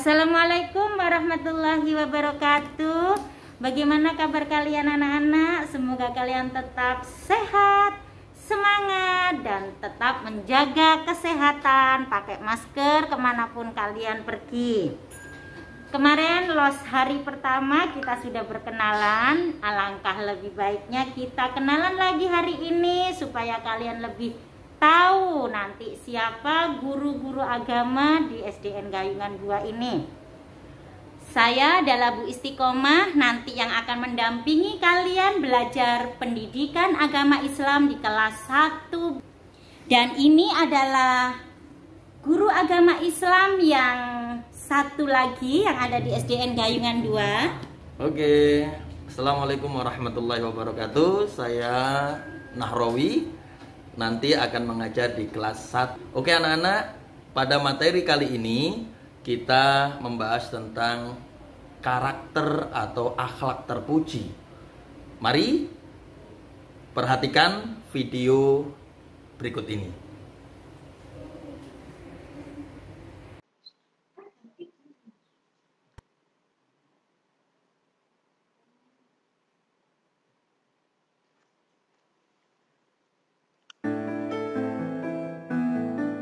Assalamualaikum warahmatullahi wabarakatuh. Bagaimana kabar kalian anak-anak? Semoga kalian tetap sehat, semangat, dan tetap menjaga kesehatan. Pakai masker kemanapun kalian pergi. Kemarin los hari pertama kita sudah berkenalan. Alangkah lebih baiknya kita kenalan lagi hari ini supaya kalian lebih tahu nanti siapa guru-guru agama di SDN Gayungan 2 ini. Saya adalah Bu Istiqomah, nanti yang akan mendampingi kalian belajar pendidikan agama Islam di kelas 1. Dan ini adalah guru agama Islam yang satu lagi yang ada di SDN Gayungan 2. Oke, Assalamualaikum warahmatullahi wabarakatuh. Saya Nahrawi, nanti akan mengajar di kelas 1. Oke anak-anak, pada materi kali ini kita membahas tentang karakter atau akhlak terpuji. Mari perhatikan video berikut ini.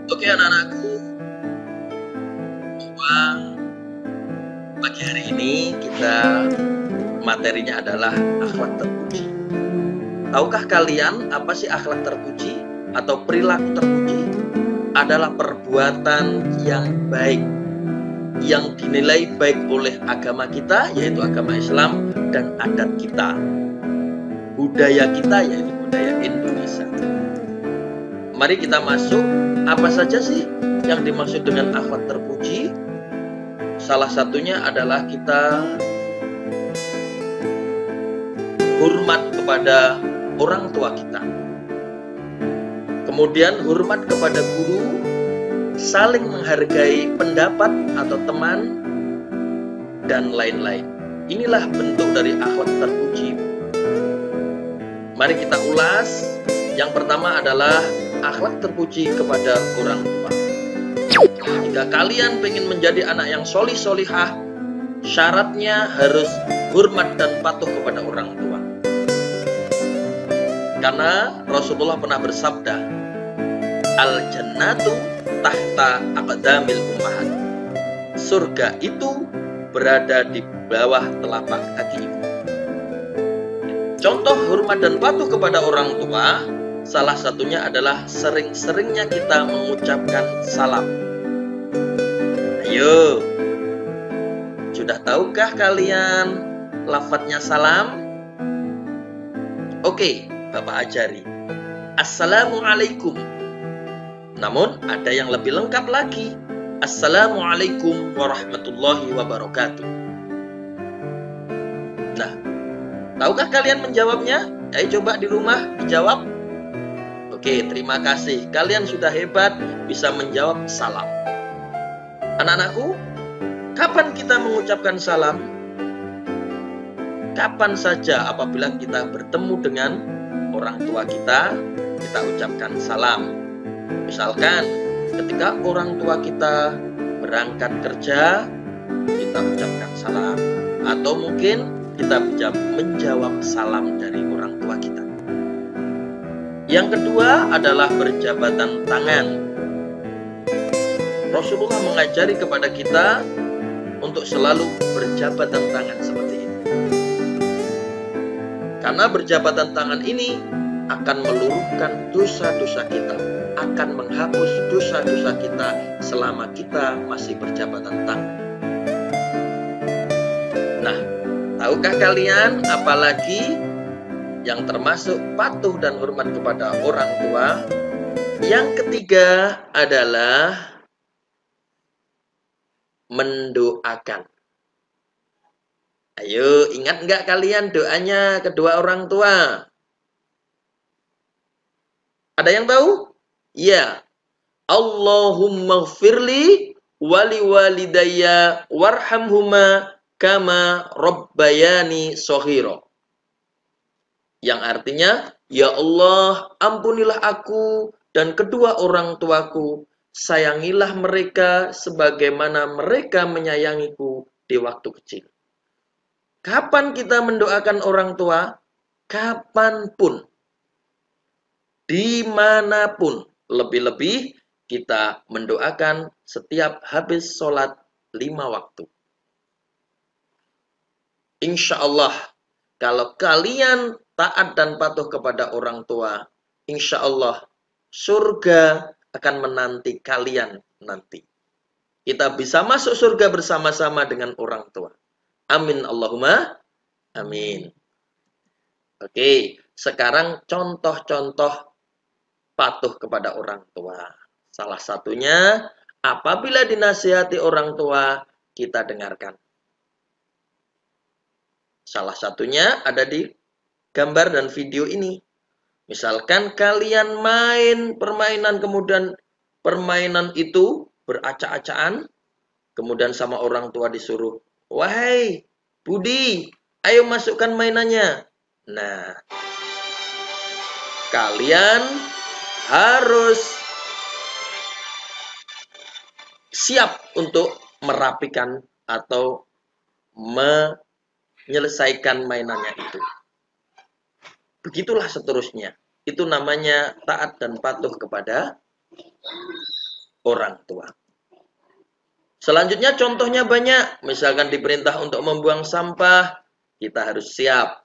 Oke anak-anakku, pagi hari ini kita materinya adalah akhlak terpuji. Tahukah kalian apa sih akhlak terpuji atau perilaku terpuji? Adalah perbuatan yang baik, yang dinilai baik oleh agama kita, yaitu agama Islam, dan adat kita, budaya kita, yaitu budaya Indonesia. Mari kita masuk. Apa saja sih yang dimaksud dengan akhlak terpuji? Salah satunya adalah kita hormat kepada orang tua kita. Kemudian hormat kepada guru, saling menghargai pendapat atau teman, dan lain-lain. Inilah bentuk dari akhlak terpuji. Mari kita ulas. Yang pertama adalah akhlak terpuji kepada orang tua. Jika kalian ingin menjadi anak yang solih-solihah, syaratnya harus hormat dan patuh kepada orang tua. Karena Rasulullah pernah bersabda, Al-jannatu tahta aqdamil ummahat. Surga itu berada di bawah telapak kaki ibu. Contoh hormat dan patuh kepada orang tua, salah satunya adalah sering-seringnya kita mengucapkan salam. Ayo, sudah tahukah kalian lafadznya salam? Oke, Bapak ajari. Assalamualaikum. Namun ada yang lebih lengkap lagi. Assalamualaikum warahmatullahi wabarakatuh. Nah, tahukah kalian menjawabnya? Ayo coba di rumah dijawab. Oke, terima kasih. Kalian sudah hebat bisa menjawab salam. Anak-anakku, kapan kita mengucapkan salam? Kapan saja apabila kita bertemu dengan orang tua kita ucapkan salam. Misalkan ketika orang tua kita berangkat kerja, kita ucapkan salam. Atau mungkin kita bisa menjawab salam dari orang tua kita. Yang kedua adalah berjabatan tangan. Rasulullah mengajari kepada kita untuk selalu berjabatan tangan seperti ini. Karena berjabatan tangan ini akan meluruhkan dosa-dosa kita, akan menghapus dosa-dosa kita selama kita masih berjabatan tangan. Nah, tahukah kalian apalagi yang termasuk patuh dan hormat kepada orang tua? Yang ketiga adalah mendoakan. Ayo, ingat nggak kalian doanya kedua orang tua? Ada yang tahu? Ya. Allahumma gfirli wali walidayya warhamhuma kama rabbayani shaghira. Yang artinya, ya Allah, ampunilah aku dan kedua orang tuaku sayangilah mereka sebagaimana mereka menyayangiku di waktu kecil. Kapan kita mendoakan orang tua? Kapanpun. Dimanapun. Lebih-lebih kita mendoakan setiap habis sholat 5 waktu. Insya Allah, kalau kalian taat dan patuh kepada orang tua, insya Allah surga akan menanti kalian nanti. Kita bisa masuk surga bersama-sama dengan orang tua. Amin Allahumma amin. Oke, sekarang contoh-contoh patuh kepada orang tua. Salah satunya, apabila dinasihati orang tua, kita dengarkan. Salah satunya ada di gambar dan video ini. Misalkan kalian main permainan, kemudian permainan itu beracak-acakan, kemudian sama orang tua disuruh, "Wahai Budi, ayo masukkan mainannya." Nah, kalian harus siap untuk merapikan atau menyelesaikan mainannya itu. Begitulah seterusnya. Itu namanya taat dan patuh kepada orang tua. Selanjutnya contohnya banyak. Misalkan diperintah untuk membuang sampah, kita harus siap.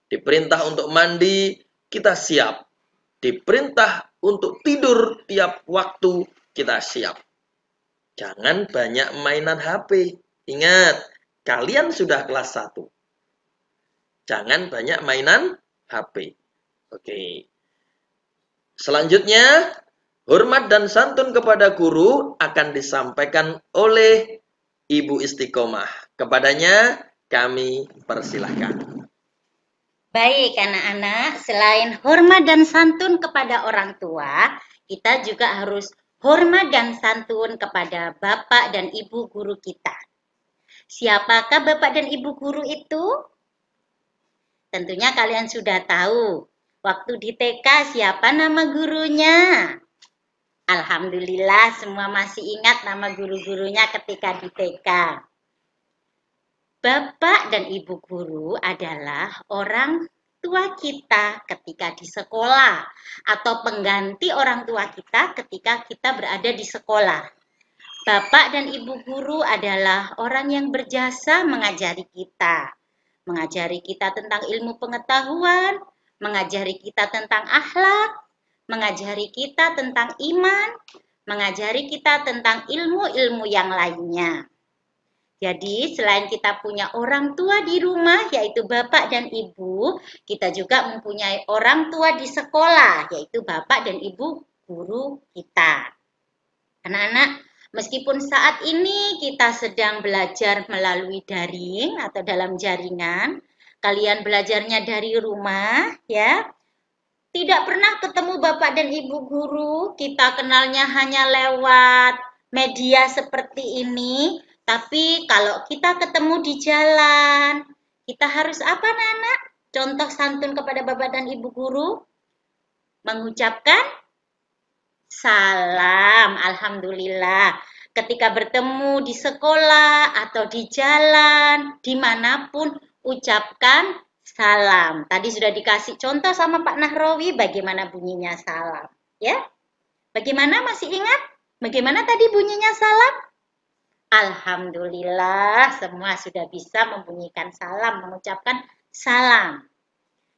Diperintah untuk mandi, kita siap. Diperintah untuk tidur tiap waktu, kita siap. Jangan banyak mainan HP. Ingat, kalian sudah kelas 1. Jangan banyak mainan HP. Oke. Selanjutnya, hormat dan santun kepada guru akan disampaikan oleh Ibu Istiqomah. Kepadanya kami persilahkan. Baik anak-anak, selain hormat dan santun kepada orang tua, kita juga harus hormat dan santun kepada bapak dan ibu guru kita. Siapakah bapak dan ibu guru itu? Tentunya kalian sudah tahu, waktu di TK siapa nama gurunya? Alhamdulillah semua masih ingat nama guru-gurunya ketika di TK. Bapak dan ibu guru adalah orang tua kita ketika di sekolah atau pengganti orang tua kita ketika kita berada di sekolah. Bapak dan ibu guru adalah orang yang berjasa mengajari kita. Mengajari kita tentang ilmu pengetahuan, mengajari kita tentang akhlak, mengajari kita tentang iman, mengajari kita tentang ilmu-ilmu yang lainnya. Jadi selain kita punya orang tua di rumah yaitu bapak dan ibu, kita juga mempunyai orang tua di sekolah yaitu bapak dan ibu guru kita. Anak-anak, meskipun saat ini kita sedang belajar melalui daring atau dalam jaringan, kalian belajarnya dari rumah ya. Tidak pernah ketemu bapak dan ibu guru, kita kenalnya hanya lewat media seperti ini. Tapi kalau kita ketemu di jalan, kita harus apa, Nana? Contoh santun kepada bapak dan ibu guru? Mengucapkan salam. Alhamdulillah. Ketika bertemu di sekolah atau di jalan, dimanapun, ucapkan salam. Tadi sudah dikasih contoh sama Pak Nahrawi bagaimana bunyinya salam. Ya? Bagaimana, masih ingat? Bagaimana tadi bunyinya salam? Alhamdulillah, semua sudah bisa membunyikan salam, mengucapkan salam.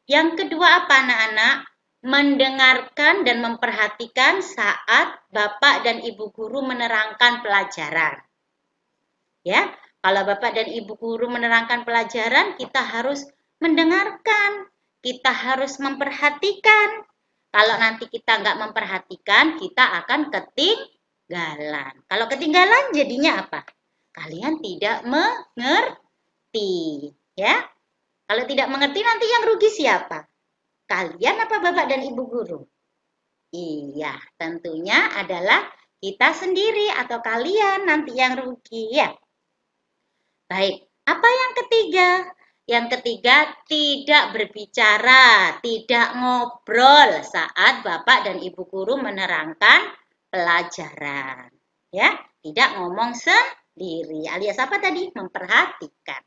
Yang kedua apa anak-anak? Mendengarkan dan memperhatikan saat bapak dan ibu guru menerangkan pelajaran. Ya, kalau bapak dan ibu guru menerangkan pelajaran, kita harus mendengarkan, kita harus memperhatikan. Kalau nanti kita nggak memperhatikan, kita akan ketinggalan. Kalau ketinggalan jadinya apa? Kalian tidak mengerti, ya. Kalau tidak mengerti nanti yang rugi siapa? Kalian apa bapak dan ibu guru? Iya, tentunya adalah kita sendiri atau kalian nanti yang rugi, ya. Baik, apa yang ketiga? Yang ketiga, tidak berbicara, tidak ngobrol saat bapak dan ibu guru menerangkan pelajaran. Ya, tidak ngomong sendiri. Alias apa tadi? Memperhatikan.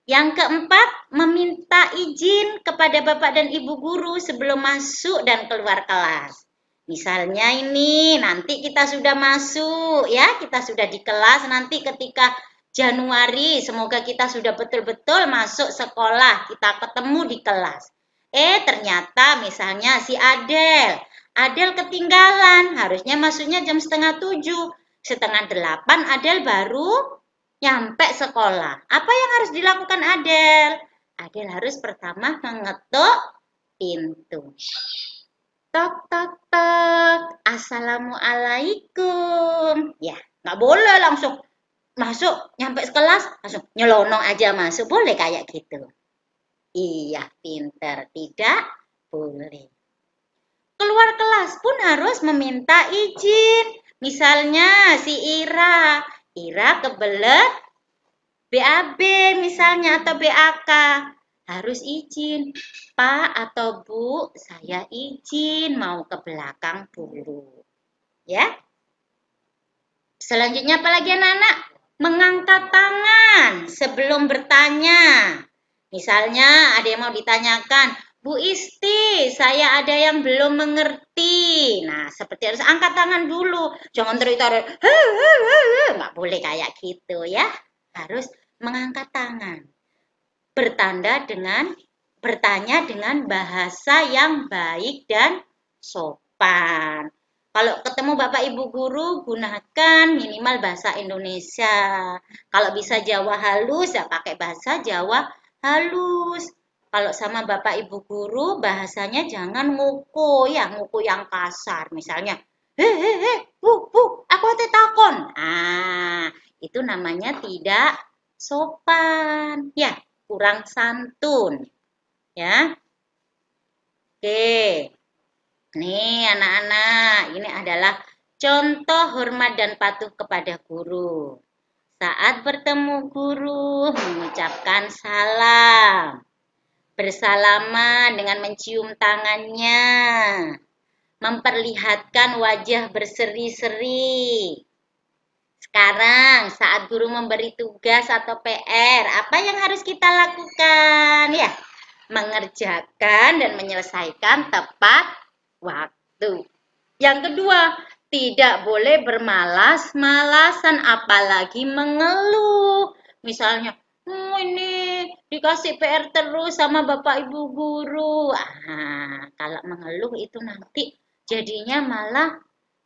Yang keempat, meminta izin kepada Bapak dan Ibu guru sebelum masuk dan keluar kelas. Misalnya ini, nanti kita sudah masuk, ya, kita sudah di kelas, nanti ketika Januari, semoga kita sudah betul-betul masuk sekolah, kita ketemu di kelas. Ternyata misalnya si Adel ketinggalan, harusnya masuknya jam 6:30, 7:30 Adel baru nyampe sekolah. Apa yang harus dilakukan Adel? Adel harus pertama mengetuk pintu. Tok, tok, tok. Assalamualaikum. Ya, nggak boleh langsung masuk, nyampe kelas, langsung nyelonong aja masuk. Boleh kayak gitu? Iya, pinter. Tidak boleh. Keluar kelas pun harus meminta izin. Misalnya si Ira kebelet BAB misalnya atau BAK, harus izin. Pak atau Bu, saya izin mau ke belakang dulu. Ya. Selanjutnya apa lagi anak-anak? Mengangkat tangan sebelum bertanya. Misalnya ada yang mau ditanyakan, Bu Isti, saya ada yang belum mengerti. Nah, seperti harus angkat tangan dulu. Jangan teriak-teriak, nggak boleh kayak gitu ya. Harus mengangkat tangan. Bertanya dengan bahasa yang baik dan sopan. Kalau ketemu Bapak Ibu guru, gunakan minimal bahasa Indonesia. Kalau bisa Jawa halus, ya pakai bahasa Jawa halus. Kalau sama Bapak Ibu guru, bahasanya jangan nguku yang kasar. Misalnya, bu, aku ate takon. Itu namanya tidak sopan. Ya, kurang santun. Ya. Oke. Nih anak-anak, ini adalah contoh hormat dan patuh kepada guru. Saat bertemu guru, mengucapkan salam. Bersalaman dengan mencium tangannya. Memperlihatkan wajah berseri-seri. Sekarang saat guru memberi tugas atau PR, apa yang harus kita lakukan? Ya, mengerjakan dan menyelesaikan tepat waktu. Yang kedua, tidak boleh bermalas-malasan apalagi mengeluh. Misalnya, ini dikasih PR terus sama Bapak Ibu guru. Kalau mengeluh itu nanti jadinya malah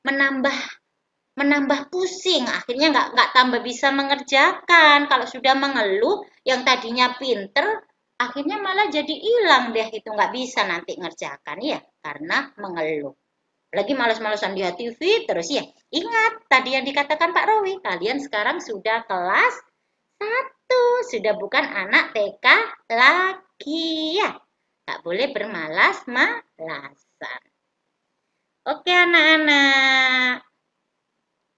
menambah pusing. Akhirnya nggak tambah bisa mengerjakan. Kalau sudah mengeluh, yang tadinya pinter, akhirnya malah jadi hilang deh. Itu nggak bisa nanti ngerjakan ya, karena mengeluh. Lagi malas-malasan di TV terus ya. Ingat tadi yang dikatakan Pak Rowi, kalian sekarang sudah kelas 1, sudah bukan anak TK lagi ya. Tak boleh bermalas-malasan. Oke anak-anak.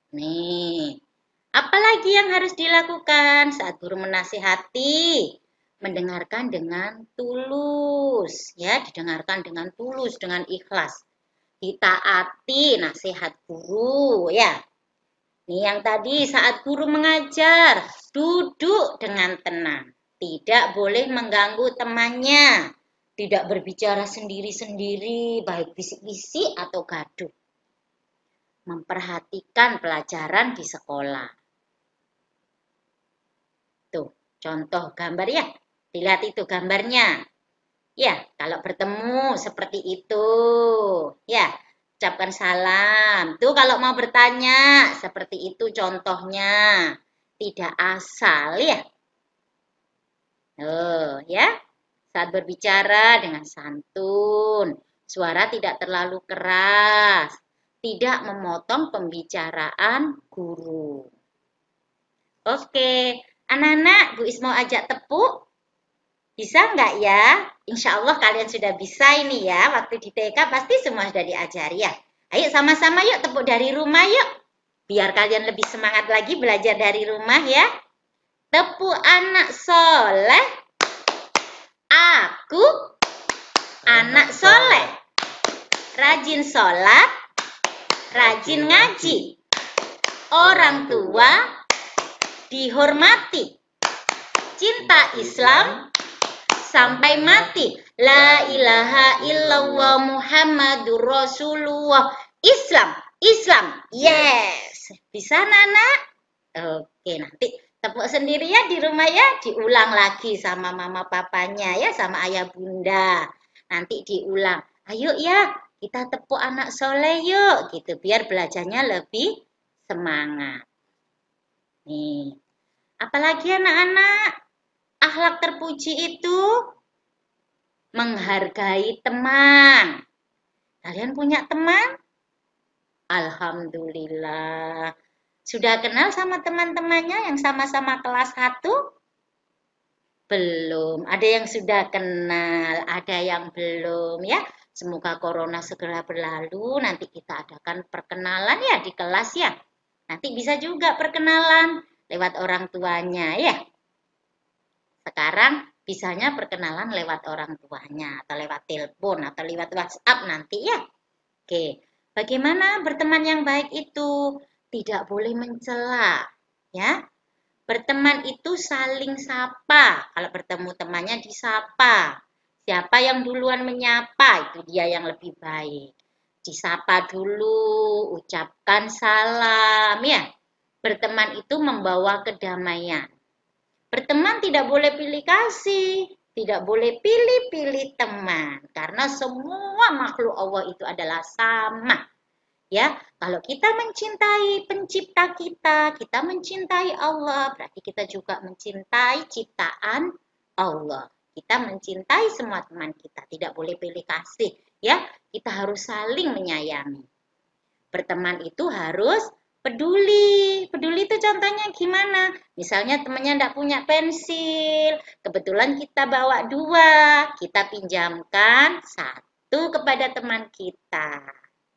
Nih, apalagi yang harus dilakukan saat guru menasihati? Mendengarkan dengan tulus, ya, didengarkan dengan tulus, dengan ikhlas. Ditaati nasihat guru, ya. Nih yang tadi saat guru mengajar, duduk dengan tenang. Tidak boleh mengganggu temannya. Tidak berbicara sendiri-sendiri, baik bisik-bisik atau gaduh. Memperhatikan pelajaran di sekolah. Tuh, contoh gambar ya. Dilihat itu gambarnya. Ya, kalau bertemu seperti itu. Ya, ucapkan salam. Tuh kalau mau bertanya, seperti itu contohnya. Tidak asal ya. Ya. Saat berbicara dengan santun. Suara tidak terlalu keras. Tidak memotong pembicaraan guru. Oke, anak-anak, Bu Is mau ajak tepuk. Bisa nggak ya? Insya Allah kalian sudah bisa ini ya. Waktu di TK pasti semua sudah diajari ya. Ayo sama-sama yuk tepuk dari rumah yuk. Biar kalian lebih semangat lagi belajar dari rumah ya. Tepuk anak soleh. Aku anak soleh. Rajin sholat. rajin ngaji. Orang tua dihormati. Cinta Islam sampai mati. La ilaha illallah Muhammadur Rasulullah. Islam, Islam. Yes. Bisa, Nana? Oke, nanti tepuk sendiri ya di rumah ya. Diulang lagi sama mama papanya ya, sama ayah bunda. Nanti diulang. Ayo ya, kita tepuk anak soleh yuk. Gitu, biar belajarnya lebih semangat. Nih, apalagi anak-anak? Akhlak terpuji itu menghargai teman. Kalian punya teman? Alhamdulillah. Sudah kenal sama teman-temannya yang sama-sama kelas 1? Belum. Ada yang sudah kenal, ada yang belum ya. Semoga corona segera berlalu. Nanti kita adakan perkenalan ya di kelas ya. Nanti bisa juga perkenalan lewat orang tuanya ya. Sekarang bisanya perkenalan lewat orang tuanya atau lewat telepon atau lewat WhatsApp nanti ya. Oke, bagaimana berteman yang baik itu? Tidak boleh mencela ya. Berteman itu saling sapa. Kalau bertemu temannya disapa. Siapa yang duluan menyapa itu dia yang lebih baik. Disapa dulu, ucapkan salam ya. Berteman itu membawa kedamaian. Berteman tidak boleh pilih kasih, tidak boleh pilih-pilih teman, karena semua makhluk Allah itu adalah sama. Ya, kalau kita mencintai pencipta kita, kita mencintai Allah, berarti kita juga mencintai ciptaan Allah. Kita mencintai semua teman kita, tidak boleh pilih kasih. Ya, kita harus saling menyayangi. Berteman itu harus peduli. Peduli itu contohnya gimana? Misalnya temannya tidak punya pensil, kebetulan kita bawa 2, kita pinjamkan 1 kepada teman kita.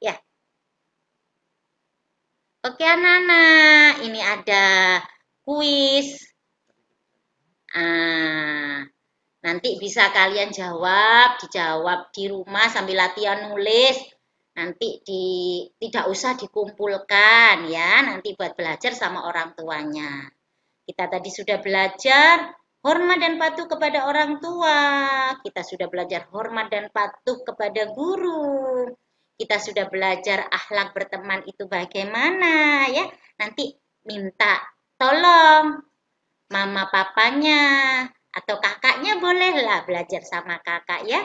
Ya. Oke anak-anak, ini ada kuis. Nanti bisa kalian dijawab di rumah sambil latihan nulis. Nanti tidak usah dikumpulkan ya, nanti buat belajar sama orang tuanya. Kita tadi sudah belajar hormat dan patuh kepada orang tua. Kita sudah belajar hormat dan patuh kepada guru. Kita sudah belajar akhlak berteman itu bagaimana ya. Nanti minta tolong mama papanya atau kakaknya bolehlah belajar sama kakak ya.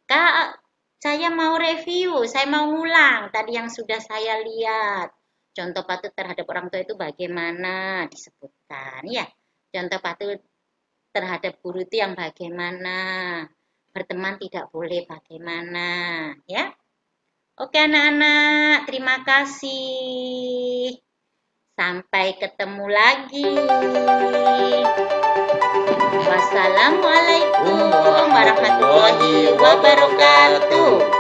Kak, saya mau review, saya mau ngulang tadi yang sudah saya lihat. Contoh patuh terhadap orang tua itu bagaimana disebutkan ya. Contoh patuh terhadap guru itu yang bagaimana. Berteman tidak boleh bagaimana ya. Oke anak-anak, terima kasih. Sampai ketemu lagi. Wassalamualaikum warahmatullahi wabarakatuh.